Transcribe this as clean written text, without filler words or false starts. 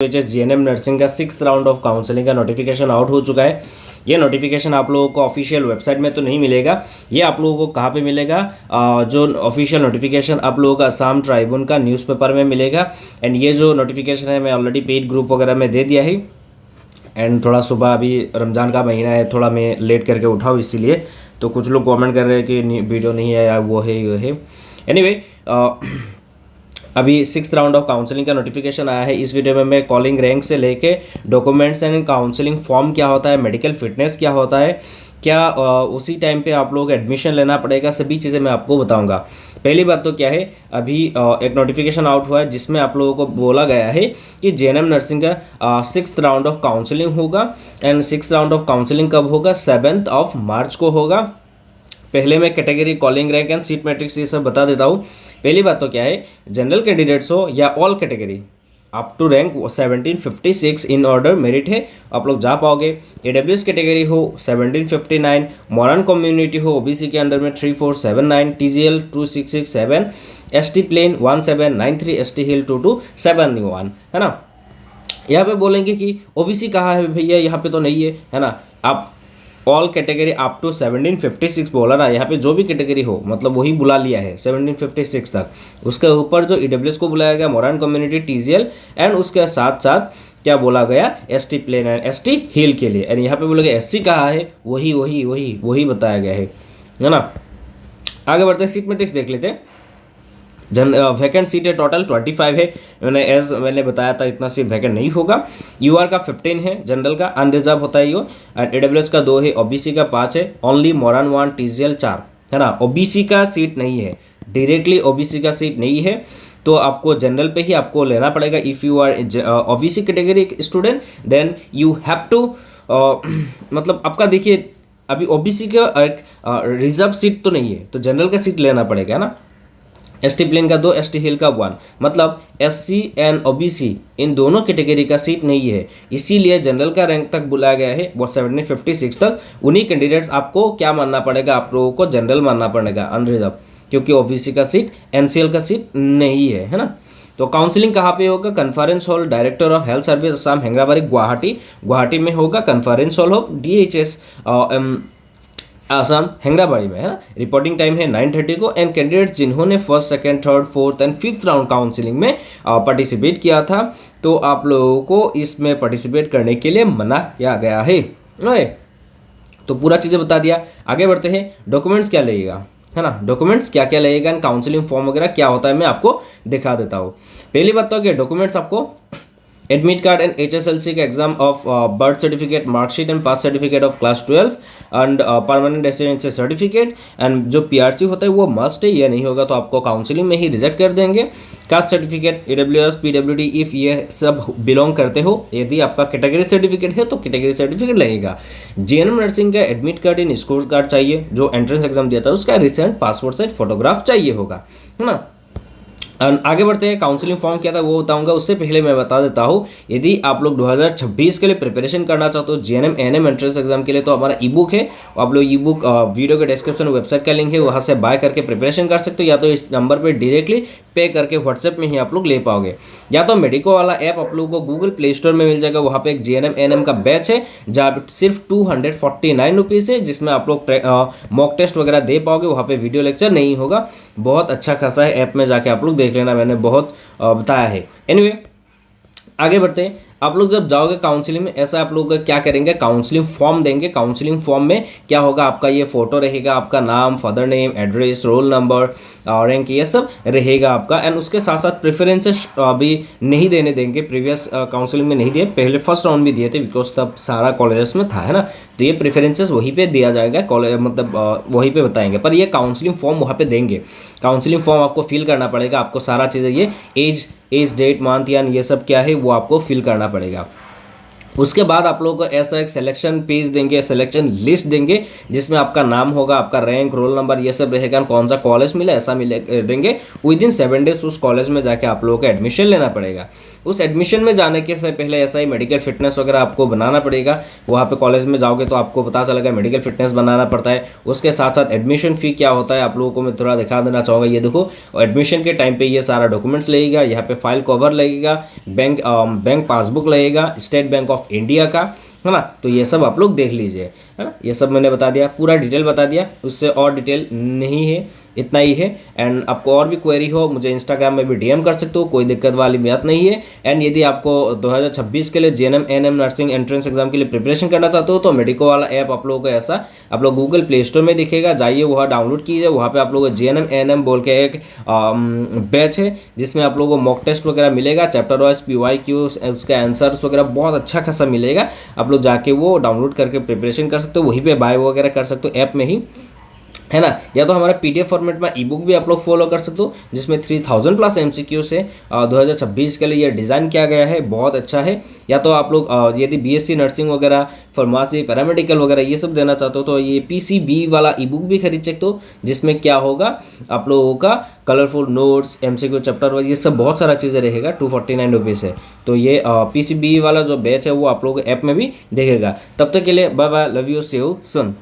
GNM nursing का 6th round of counselling का notification out हो चुका है। ये नोटिफिकेशन आप लोगों को ऑफिशियल वेबसाइट में तो नहीं मिलेगा, ये आप लोगों को कहाँ पे मिलेगा, जो ऑफिशियल नोटिफिकेशन आप लोगों का असम ट्राइब्यून का न्यूज़पेपर में मिलेगा। एंड ये जो नोटिफिकेशन है मैं ऑलरेडी पेड ग्रुप वगैरह में दे दिया है। एंड थोड़ा सुबह अभी रमज़ान का महीना है, थोड़ा मैं लेट करके उठाऊँ इसीलिए, तो कुछ लोग कमेंट कर रहे हैं कि वीडियो नहीं है या वो है ये है। एनीवे अभी 6th राउंड ऑफ काउंसलिंग का नोटिफिकेशन आया है। इस वीडियो में मैं कॉलिंग रैंक से लेके डॉक्यूमेंट्स एंड काउंसलिंग फॉर्म क्या होता है, मेडिकल फिटनेस क्या होता है, क्या उसी टाइम पे आप लोगों को एडमिशन लेना पड़ेगा, सभी चीज़ें मैं आपको बताऊंगा। पहली बात तो क्या है, अभी एक नोटिफिकेशन आउट हुआ है जिसमें आप लोगों को बोला गया है कि जेएनएम नर्सिंग का 6th राउंड ऑफ काउंसलिंग होगा। And 6th round of counselling कब होगा? 7th ऑफ मार्च को होगा। पहले मैं category, calling rank and seat matrix ये सब बता देता हूँ। पहली बात तो क्या है, जनरल कैंडिडेट्स हो या all category up to rank 1756 in order merit है, आप लोग जा पाओगे। एडब्ल्यूएस कैटेगरी हो 1759, मॉडर्न कम्युनिटी हो ओबीसी के अंडर में 3479, TGL 2667, ST plain 1793, ST hill 2271, है ना। यहाँ पे बोलेंगे कि ओबीसी कहाँ है भैया, यहाँ पे तो नहीं है ना। आप ऑल कैटेगरी अप टू 1756 बोला ना, यहाँ पे जो भी कैटेगरी हो मतलब वही बुला लिया है 1756 तक। उसके ऊपर जो ईडब्ल्यूएस को बुलाया गया, मॉडर्न कम्युनिटी, टीजीएल, एंड उसके साथ साथ क्या बोला गया, एसटी प्लेन एंड एसटी हिल के लिए। एंड यहाँ पे बोला गया एससी कहाँ है, वही बताया गया है ना। आगे बढ़ते हैं, सीट मैट्रिक्स देख लेते हैं। वैकेंट सीट है टोटल 25 है। मैंने बताया था इतना सीट वैकेंट नहीं होगा। यूआर का 15 है, जनरल का अनरिजर्व होता है ये। एंड एडब्ल्यूएस का 2 है, ओबीसी का 5 है, ओनली मॉडर्न 1, टीजीएल 4, है ना। ओबीसी का सीट नहीं है, डायरेक्टली ओबीसी का सीट नहीं है, तो आपको जनरल पे ही आपको लेना पड़ेगा। If you are OBC category student then you have to मतलब आपका देखिए अभी ओबीसी का रिजर्व सीट तो नहीं है, तो जनरल का सीट लेना पड़ेगा, है ना। एसटी प्लेन का 2, एसटी हिल का 1, मतलब एससी एंड ओबीसी इन दोनों कैटेगरी का सीट नहीं है, इसीलिए जनरल का रैंक तक बुलाया गया है वो 1756 तक। उन्हीं कैंडिडेट्स आपको क्या मानना पड़ेगा, आप लोगों को जनरल मानना पड़ेगा अनरिजर्व, क्योंकि ओबीसी का सीट, एनसीएल का सीट नहीं है ना। तो काउंसलिंग कहाँ पे होगा? Conference hall, director of health service Assam Hengrabari Guwahati में होगा। Conference hall of DHS Assam Hengrabari में, है ना। रिपोर्टिंग टाइम है 9:30 को। एंड कैंडिडेट्स जिन्होंने 1st, 2nd, 3rd, 4th and 5th round counselling में पार्टिसिपेट किया था, तो आप लोगों को इसमें पार्टिसिपेट करने के लिए मना किया गया है। तो पूरा चीज़ें बता दिया। आगे बढ़ते हैं, डॉक्यूमेंट्स क्या लगेगा, है ना। डॉक्यूमेंट्स क्या क्या लगेगा एंड काउंसलिंग फॉर्म वगैरह क्या होता है मैं आपको दिखा देता हूँ। पहली बात तो क्या, डॉक्यूमेंट्स आपको एडमिट कार्ड एंड एचएसएलसी का exam of birth certificate, marksheet and pass certificate of class 12 and permanent residency certificate. And जो पीआरसी होता है वो मस्ट है, ये नहीं होगा तो आपको काउंसलिंग में ही रिजेक्ट कर देंगे। Caste certificate, EWS, PWD if ये सब बिलोंग करते हो, यदि आपका कैटेगरी सर्टिफिकेट है तो कैटेगरी सर्टिफिकेट लगेगा। जीएनएम नर्सिंग का admit card and score card चाहिए, जो एंट्रेंस एग्जाम दिया था उसका रिसेंट पासपोर्ट साइज फोटोग्राफ चाहिए होगा, है ना। आगे बढ़ते हैं, काउंसलिंग फॉर्म क्या था वो बताऊंगा। उससे पहले मैं बता देता हूँ, यदि आप लोग 2026 के लिए प्रिपरेशन करना चाहते हो जीएनएम एएनएम एंट्रेंस एग्जाम के लिए, तो हमारा ई बुक है, आप लोग ई बुक वीडियो के डिस्क्रिप्शन में वेबसाइट का लिंक है, वहाँ से बाय करके प्रिपरेशन कर सकते हो, या तो इस नंबर पर डायरेक्टली पे करके व्हाट्सएप में ही आप लोग ले पाओगे, या तो मेडिको वाला ऐप आप लोगों को गूगल प्ले स्टोर में मिल जाएगा। वहाँ पे एक जीएनएम एएनएम का बैच है जहाँ सिर्फ 249 रुपीज़ है, जिसमें आप लोग मॉक टेस्ट वगैरह दे पाओगे। वहाँ पे वीडियो लेक्चर नहीं होगा, बहुत अच्छा खासा है, ऐप में जाके आप लोग देख लेना, मैंने बहुत बताया है। एनीवे आगे बढ़ते हैं। आप लोग जब जाओगे काउंसलिंग में, ऐसा आप लोग क्या करेंगे, काउंसलिंग फॉर्म देंगे। काउंसलिंग फॉर्म में क्या होगा, आपका ये फोटो रहेगा, आपका नाम, father name, address, roll number, rank, ये सब रहेगा आपका। एंड उसके साथ साथ प्रेफरेंसेस भी नहीं देने देंगे, प्रीवियस काउंसलिंग में नहीं दिए, पहले फर्स्ट राउंड में दिए थे बिकॉज तब सारा कॉलेजेस में था, है ना। तो ये प्रेफरेंसेस वहीं पे दिया जाएगा, कॉलेज मतलब वहीं पे बताएंगे, पर ये काउंसलिंग फॉर्म वहाँ पे देंगे। काउंसलिंग फॉर्म आपको फिल करना पड़ेगा, आपको सारा चीज़ें ये एज डेट, मंथ या ये सब क्या है वो आपको फिल करना पड़ेगा। उसके बाद आप लोगों को ऐसा एक सिलेक्शन पेज देंगे, सिलेक्शन लिस्ट देंगे, जिसमें आपका नाम होगा, आपका रैंक, रोल नंबर, ये सब रहेगा, कौन सा कॉलेज मिला ऐसा मिले देंगे। विद इन 7 डेज उस कॉलेज में जाके आप लोगों को एडमिशन लेना पड़ेगा। उस एडमिशन में जाने के से पहले ऐसा ही मेडिकल फिटनेस वगैरह आपको बनाना पड़ेगा। वहाँ पे कॉलेज में जाओगे तो आपको पता चलेगा मेडिकल फिटनेस बनाना पड़ता है। उसके साथ साथ एडमिशन फ़ी क्या होता है आप लोगों को मैं थोड़ा दिखा देना चाहूँगा। ये देखो, एडमिशन के टाइम पे ये सारा डॉक्यूमेंट्स लगेगा, यहाँ पे फाइल कवर लगेगा, बैंक पासबुक लगेगा स्टेट बैंक ऑफ इंडिया का, है ना। तो ये सब आप लोग देख लीजिए, है ना। ये सब मैंने बता दिया, पूरा डिटेल बता दिया, उससे और डिटेल नहीं है, इतना ही है। एंड आपको और भी क्वेरी हो मुझे इंस्टाग्राम में भी डीएम कर सकते हो, कोई दिक्कत वाली बात नहीं है। एंड यदि आपको 2026 के लिए GNM ANM nursing entrance exam के लिए प्रिपरेशन करना चाहते हो तो मेडिको वाला ऐप आप लोगों को ऐसा आप लोग गूगल प्ले स्टोर में दिखेगा, जाइए वहाँ डाउनलोड कीजिए। वहाँ पे आप लोगों को जेएनएम एएनएम बोल के एक बैच है जिसमें आप लोगों को मॉक टेस्ट वगैरह मिलेगा, चैप्टर वाइज PYQs उसके आंसर्स वगैरह बहुत अच्छा खासा मिलेगा। आप लोग जाके वो डाउनलोड करके प्रिपरेशन कर सकते हो, वहीं पे बाय वगैरह कर सकते हो ऐप में ही, है ना। या तो हमारा PDF फॉर्मेट में ई बुक भी आप लोग फॉलो कर सकते हो जिसमें 3000 प्लस MCQ से 2026 के लिए ये डिज़ाइन किया गया है, बहुत अच्छा है। या तो आप लोग यदि BSc नर्सिंग वगैरह, फार्मेसी, पैरामेडिकल वगैरह ये सब देना चाहते हो तो ये PCB वाला ई बुक भी खरीद सकते हो, जिसमें क्या होगा आप लोगों का colourful notes, MCQ chapter wise ये सब बहुत सारा चीज़ें रहेगा। 249 रुपीज़ है। तो ये PCB वाला जो बैच है वो आप लोग ऐप में भी देखेगा। तब तक के लिए bye bye, love you, see you soon.